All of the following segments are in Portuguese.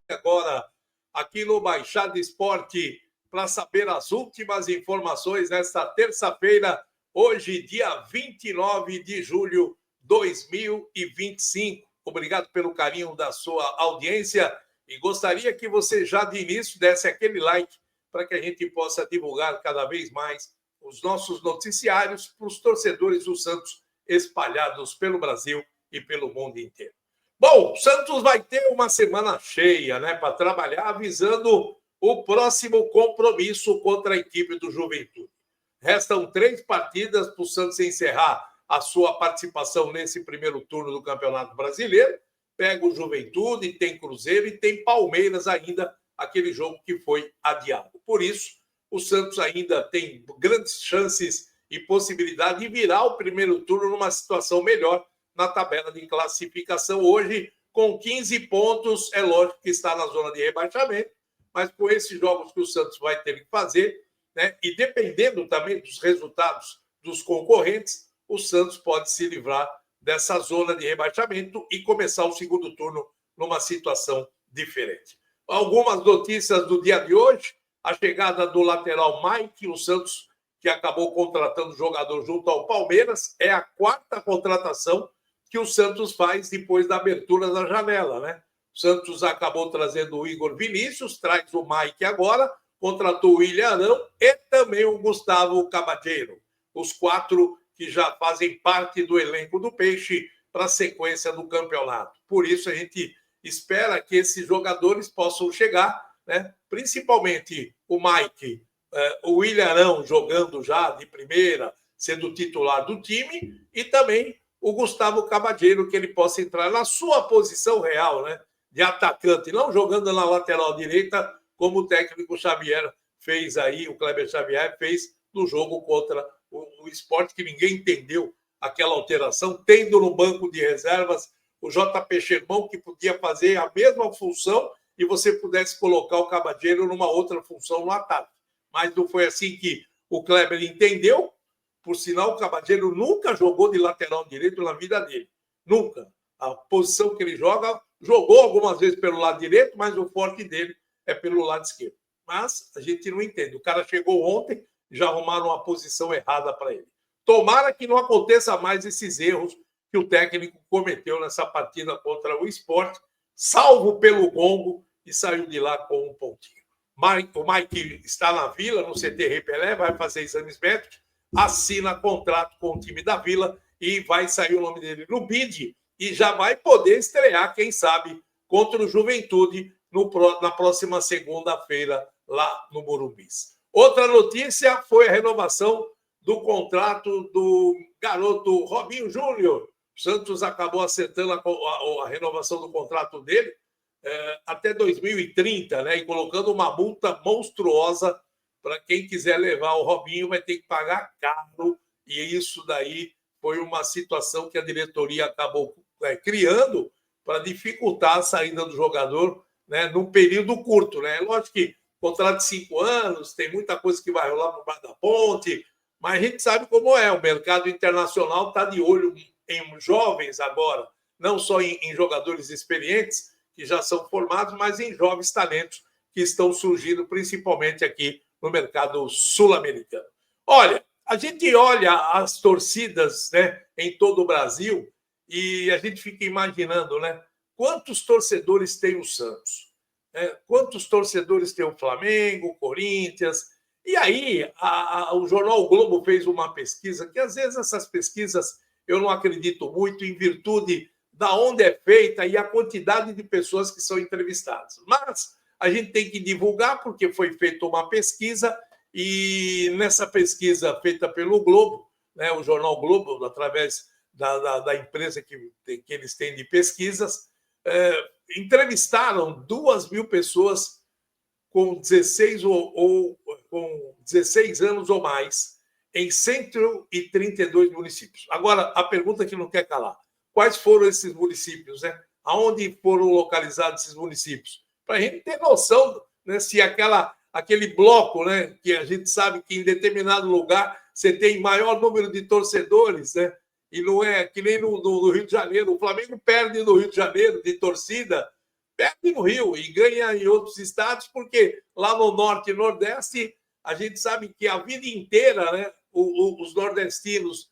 agora aqui no Baixada Esporte para saber as últimas informações nesta terça-feira, hoje, dia 29 de julho de 2025. Obrigado pelo carinho da sua audiência e gostaria que você já de início desse aquele like para que a gente possa divulgar cada vez mais os nossos noticiários para os torcedores do Santos espalhados pelo Brasil e pelo mundo inteiro. Bom, o Santos vai ter uma semana cheia, né, para trabalhar, avisando o próximo compromisso contra a equipe do Juventude. Restam 3 partidas para o Santos encerrar a sua participação nesse primeiro turno do Campeonato Brasileiro. Pega o Juventude, tem Cruzeiro e tem Palmeiras ainda, aquele jogo que foi adiado. Por isso, o Santos ainda tem grandes chances e possibilidade de virar o primeiro turno numa situação melhor na tabela de classificação. Hoje, com 15 pontos, é lógico que está na zona de rebaixamento, mas com esses jogos que o Santos vai ter que fazer, né, e dependendo também dos resultados dos concorrentes, o Santos pode se livrar dessa zona de rebaixamento e começar o segundo turno numa situação diferente. Algumas notícias do dia de hoje: a chegada do lateral Mike, o Santos, que acabou contratando o jogador junto ao Palmeiras, é a 4ª contratação que o Santos faz depois da abertura da janela, né? O Santos acabou trazendo o Igor Vinícius, traz o Mike agora, contratou o William Arão e também o Gustavo Cabadeiro. Os 4 que já fazem parte do elenco do Peixe para a sequência do campeonato. Por isso, a gente espera que esses jogadores possam chegar, né? Principalmente o Mike, o William Arão jogando já de primeira, sendo titular do time, e também o Gustavo Cabadeiro, que ele possa entrar na sua posição real, né, de atacante, não jogando na lateral direita, como o técnico Xavier fez aí, o Kleber Xavier fez no jogo contra o Sport, que ninguém entendeu aquela alteração, tendo no banco de reservas o JP Sherman, que podia fazer a mesma função e você pudesse colocar o Cabadeiro numa outra função no ataque. Mas não foi assim que o Kleber entendeu. Por sinal, o Cabadeiro nunca jogou de lateral direito na vida dele. Nunca. A posição que ele joga, jogou algumas vezes pelo lado direito, mas o forte dele é pelo lado esquerdo. Mas a gente não entende. O cara chegou ontem, já arrumaram uma posição errada para ele. Tomara que não aconteça mais esses erros que o técnico cometeu nessa partida contra o Sport, salvo pelo gongo, e saiu de lá com um pontinho. O Mike está na Vila, no CT Rei Pelé, vai fazer exames médicos, assina contrato com o time da Vila e vai sair o nome dele no BID e já vai poder estrear, quem sabe, contra o Juventude na próxima segunda-feira lá no Morumbi. Outra notícia foi a renovação do contrato do garoto Robinho Júnior. O Santos acabou acertando a renovação do contrato dele até 2030, né? E colocando uma multa monstruosa para quem quiser levar o Robinho, vai ter que pagar caro. E isso daí foi uma situação que a diretoria acabou criando para dificultar a saída do jogador, né, num período curto, né? Lógico que contrato de 5 anos, tem muita coisa que vai rolar no bar da ponte, mas a gente sabe como é. O mercado internacional está de olho em jovens agora, não só em jogadores experientes, que já são formados, mas em jovens talentos que estão surgindo, principalmente aqui no mercado sul-americano. Olha, a gente olha as torcidas, né, em todo o Brasil e a gente fica imaginando, né, quantos torcedores tem o Santos, quantos torcedores tem o Flamengo, o Corinthians. E aí o jornal o Globo fez uma pesquisa, que às vezes essas pesquisas eu não acredito muito, em virtude da onde é feita e a quantidade de pessoas que são entrevistadas. Mas a gente tem que divulgar, porque foi feita uma pesquisa, e nessa pesquisa feita pelo Globo, né, o jornal Globo, através da empresa que eles têm de pesquisas, entrevistaram 2.000 pessoas com 16 com 16 anos ou mais em 132 municípios. Agora, a pergunta que não quer calar: quais foram esses municípios, né? Aonde foram localizados esses municípios? Para a gente ter noção, né, se aquele bloco, né, que a gente sabe que em determinado lugar você tem maior número de torcedores, né? E não é que nem no Rio de Janeiro. O Flamengo perde no Rio de Janeiro de torcida perde no Rio e ganha em outros estados, porque lá no Norte e Nordeste, a gente sabe que a vida inteira, né, os nordestinos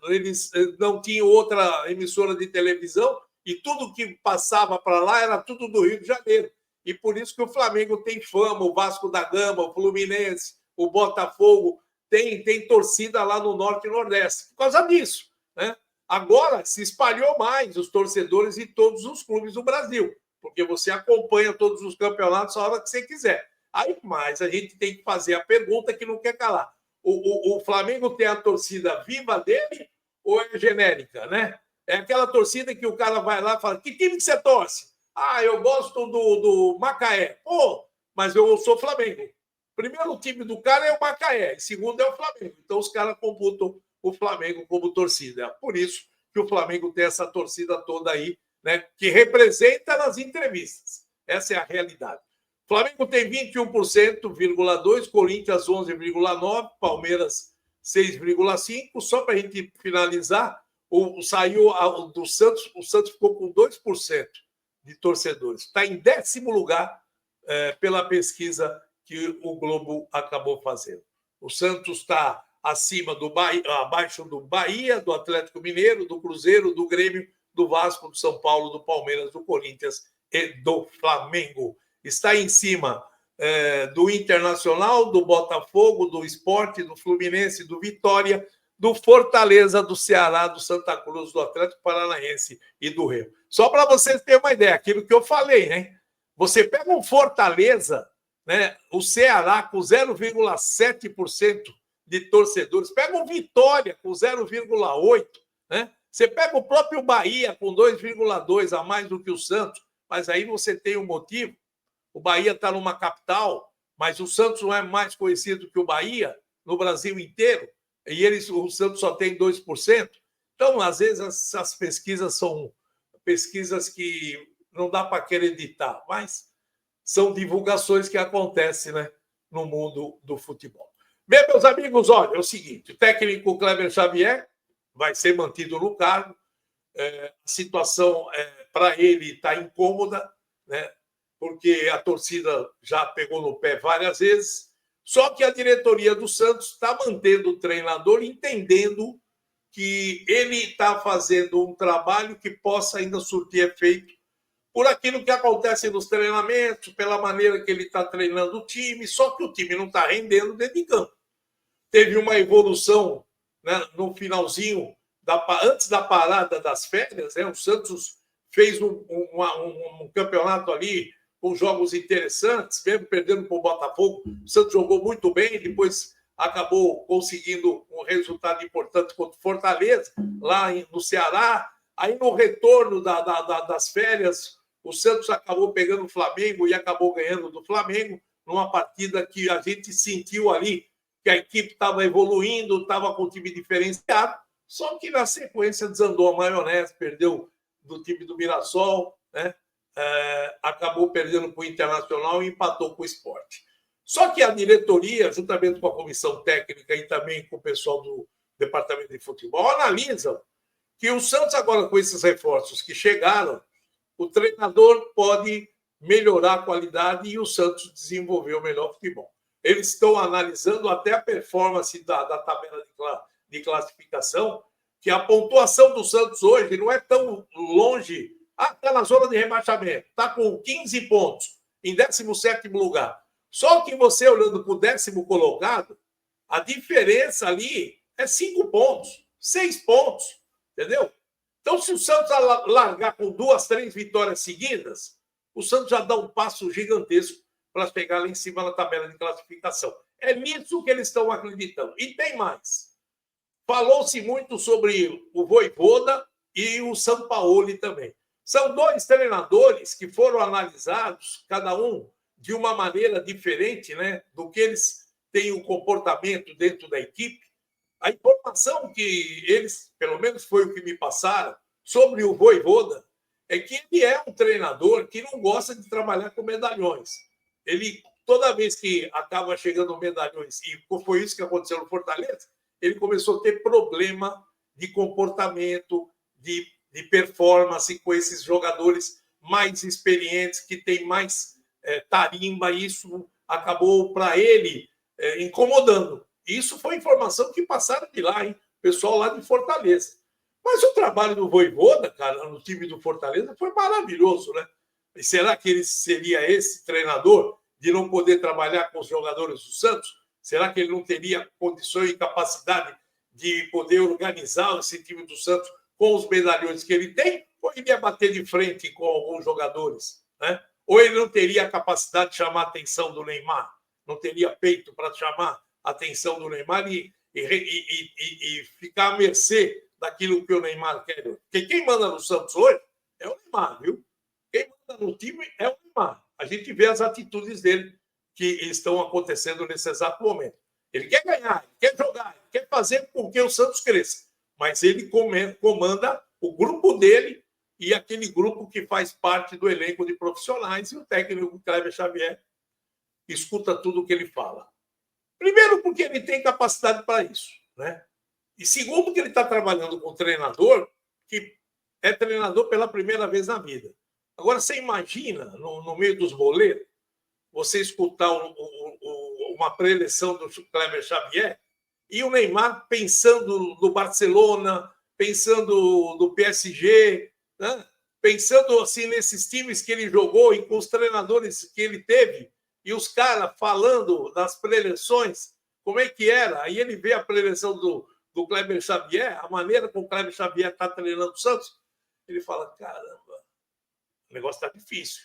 eles não tinham outra emissora de televisão e tudo que passava para lá era tudo do Rio de Janeiro. E por isso que o Flamengo tem fama, o Vasco da Gama, o Fluminense, o Botafogo, tem torcida lá no Norte e Nordeste, por causa disso, né? Agora se espalhou mais os torcedores em todos os clubes do Brasil, porque você acompanha todos os campeonatos a hora que você quiser. Aí, mas a gente tem que fazer a pergunta que não quer calar. O Flamengo tem a torcida viva dele ou é genérica, né? É aquela torcida que o cara vai lá e fala: que time que você torce? Ah, eu gosto do Macaé. Pô, mas eu sou Flamengo. Primeiro time do cara é o Macaé, e segundo é o Flamengo. Então os caras computam o Flamengo como torcida. É por isso que o Flamengo tem essa torcida toda aí, né, que representa nas entrevistas. Essa é a realidade. O Flamengo tem 21,2%, Corinthians 11,9%, Palmeiras 6,5%. Só para a gente finalizar, saiu do Santos, o Santos ficou com 2% de torcedores. Está em 10º lugar pela pesquisa que o Globo acabou fazendo. O Santos está acima do Bahia, abaixo do Bahia, do Atlético Mineiro, do Cruzeiro, do Grêmio, do Vasco, do São Paulo, do Palmeiras, do Corinthians e do Flamengo. Está em cima do Internacional, do Botafogo, do Sport, do Fluminense, do Vitória, do Fortaleza, do Ceará, do Santa Cruz, do Atlético Paranaense e do Rio. Só para vocês terem uma ideia, aquilo que eu falei, né? Você pega um Fortaleza, né, o Ceará com 0,7% de torcedores, pega um Vitória com 0,8%, né? Você pega o próprio Bahia com 2,2% a mais do que o Santos, mas aí você tem um motivo. O Bahia está numa capital, mas o Santos não é mais conhecido que o Bahia no Brasil inteiro, e o Santos só tem 2%. Então, às vezes, essas pesquisas são pesquisas que não dá para acreditar, mas são divulgações que acontecem, né, no mundo do futebol. Bem, meus amigos, olha, é o seguinte, o técnico Kleber Xavier vai ser mantido no cargo, a situação para ele está incômoda, né, porque a torcida já pegou no pé várias vezes, só que a diretoria do Santos está mantendo o treinador, entendendo que ele está fazendo um trabalho que possa ainda surtir efeito por aquilo que acontece nos treinamentos, pela maneira que ele está treinando o time, só que o time não está rendendo dentro de campo. Teve uma evolução, né, no finalzinho, antes da parada das férias, né, o Santos fez um campeonato ali com jogos interessantes, mesmo perdendo para o Botafogo. O Santos jogou muito bem, depois acabou conseguindo um resultado importante contra o Fortaleza, lá no Ceará. Aí, no retorno das férias, o Santos acabou pegando o Flamengo e acabou ganhando do Flamengo, numa partida que a gente sentiu ali que a equipe estava evoluindo, estava com um time diferenciado, só que na sequência desandou a maionese, perdeu do time do Mirassol, né? Acabou perdendo para o Internacional e empatou com o Sport. Só que a diretoria, juntamente com a comissão técnica e também com o pessoal do departamento de futebol, analisam que o Santos agora, com esses reforços que chegaram, o treinador pode melhorar a qualidade e o Santos desenvolver o melhor futebol. Eles estão analisando até a performance da tabela de classificação, que a pontuação do Santos hoje não é tão longe. Está na zona de rebaixamento, está com 15 pontos, em 17º lugar. Só que você, olhando para o 10º colocado, a diferença ali é 5 pontos, 6 pontos, entendeu? Então, se o Santos largar com 2, 3 vitórias seguidas, o Santos já dá um passo gigantesco para chegar lá em cima na tabela de classificação. É nisso que eles estão acreditando. E tem mais. Falou-se muito sobre o Vojvoda e o Sampaoli também. São 2 treinadores que foram analisados, cada um de uma maneira diferente, né, do que eles têm o comportamento dentro da equipe. A informação que eles, pelo menos foi o que me passaram, sobre o Vojvoda, é que ele é um treinador que não gosta de trabalhar com medalhões. Ele, toda vez que acaba chegando medalhões, e foi isso que aconteceu no Fortaleza, ele começou a ter problema de comportamento, de performance com esses jogadores mais experientes, que têm mais tarimba, e isso acabou para ele incomodando. Isso foi informação que passaram de lá, hein? O pessoal lá de Fortaleza. Mas o trabalho do Vojvoda, cara, no time do Fortaleza, foi maravilhoso, né? E será que ele seria esse treinador de não poder trabalhar com os jogadores do Santos? Será que ele não teria condições e capacidade de poder organizar esse time do Santos com os medalhões que ele tem? Ou ele ia bater de frente com alguns jogadores, né? Ou ele não teria a capacidade de chamar a atenção do Neymar? Não teria peito para chamar a atenção do Neymar e ficar à mercê daquilo que o Neymar quer? Porque quem manda no Santos hoje é o Neymar, viu? Quem manda no time é o Neymar. A gente vê as atitudes dele que estão acontecendo nesse exato momento. Ele quer ganhar, ele quer jogar, ele quer fazer com que o Santos cresça. Mas ele comanda o grupo dele e aquele grupo que faz parte do elenco de profissionais, e o técnico Kleber Xavier escuta tudo o que ele fala. Primeiro, porque ele tem capacidade para isso, né? E segundo, que ele está trabalhando com um treinador que é treinador pela primeira vez na vida. Agora, você imagina, no meio dos boleiros, você escutar uma preleção do Kleber Xavier e o Neymar pensando no Barcelona, pensando no PSG, né? Pensando assim nesses times que ele jogou e com os treinadores que ele teve, e os caras falando das preleções, como é que era. Aí ele vê a preleção do Kleber Xavier, a maneira como o Kleber Xavier está treinando o Santos, ele fala, caramba, o negócio está difícil.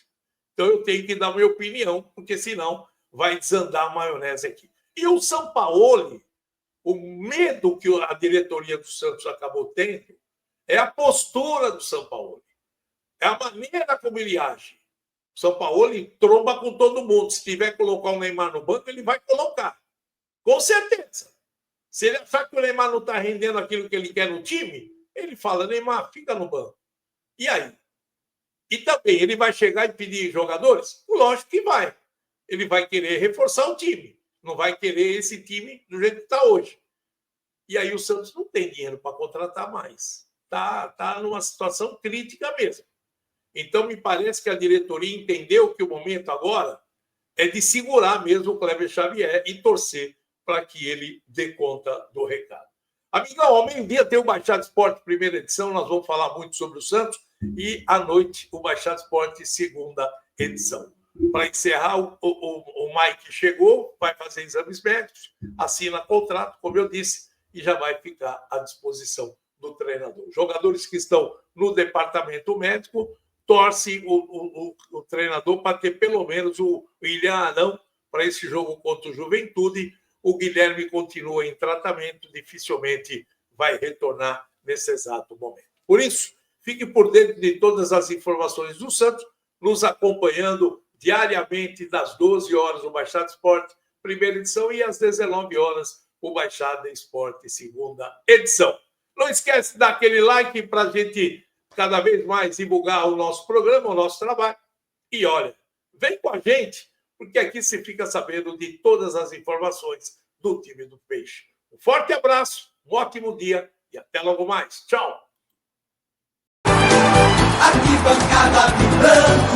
Então eu tenho que dar minha opinião, porque senão vai desandar a maionese aqui. E o Sampaoli, o medo que a diretoria do Santos acabou tendo é a postura do Sampaoli. É a maneira como ele age. O Sampaoli tromba com todo mundo. Se tiver que colocar o Neymar no banco, ele vai colocar. Com certeza. Se ele achar que o Neymar não está rendendo aquilo que ele quer no time, ele fala, Neymar, fica no banco. E aí? E também, ele vai chegar e pedir jogadores? Lógico que vai. Ele vai querer reforçar o time. Não vai querer esse time do jeito que está hoje. E aí o Santos não tem dinheiro para contratar mais. Tá numa situação crítica mesmo. Então, me parece que a diretoria entendeu que o momento agora é de segurar mesmo o Kleber Xavier e torcer para que ele dê conta do recado. Amigão, ao meio-dia tem o Baixada Esporte, primeira edição. Nós vamos falar muito sobre o Santos. E à noite, o Baixada Esporte, segunda edição. Para encerrar, o Mike chegou, vai fazer exames médicos, assina contrato, como eu disse, e já vai ficar à disposição do treinador. Jogadores que estão no departamento médico, torce o treinador para ter pelo menos o William Arão para esse jogo contra o Juventude. O Guilherme continua em tratamento, dificilmente vai retornar nesse exato momento. Por isso, fique por dentro de todas as informações do Santos, nos acompanhando diariamente das 12 horas o Baixada Esporte, primeira edição, e às 19 horas o Baixada Esporte, segunda edição. Não esquece de dar aquele like para a gente cada vez mais divulgar o nosso programa, o nosso trabalho. E olha, vem com a gente, porque aqui você fica sabendo de todas as informações do time do Peixe. Um forte abraço, um ótimo dia e até logo mais. Tchau! Arquibancada vibrando.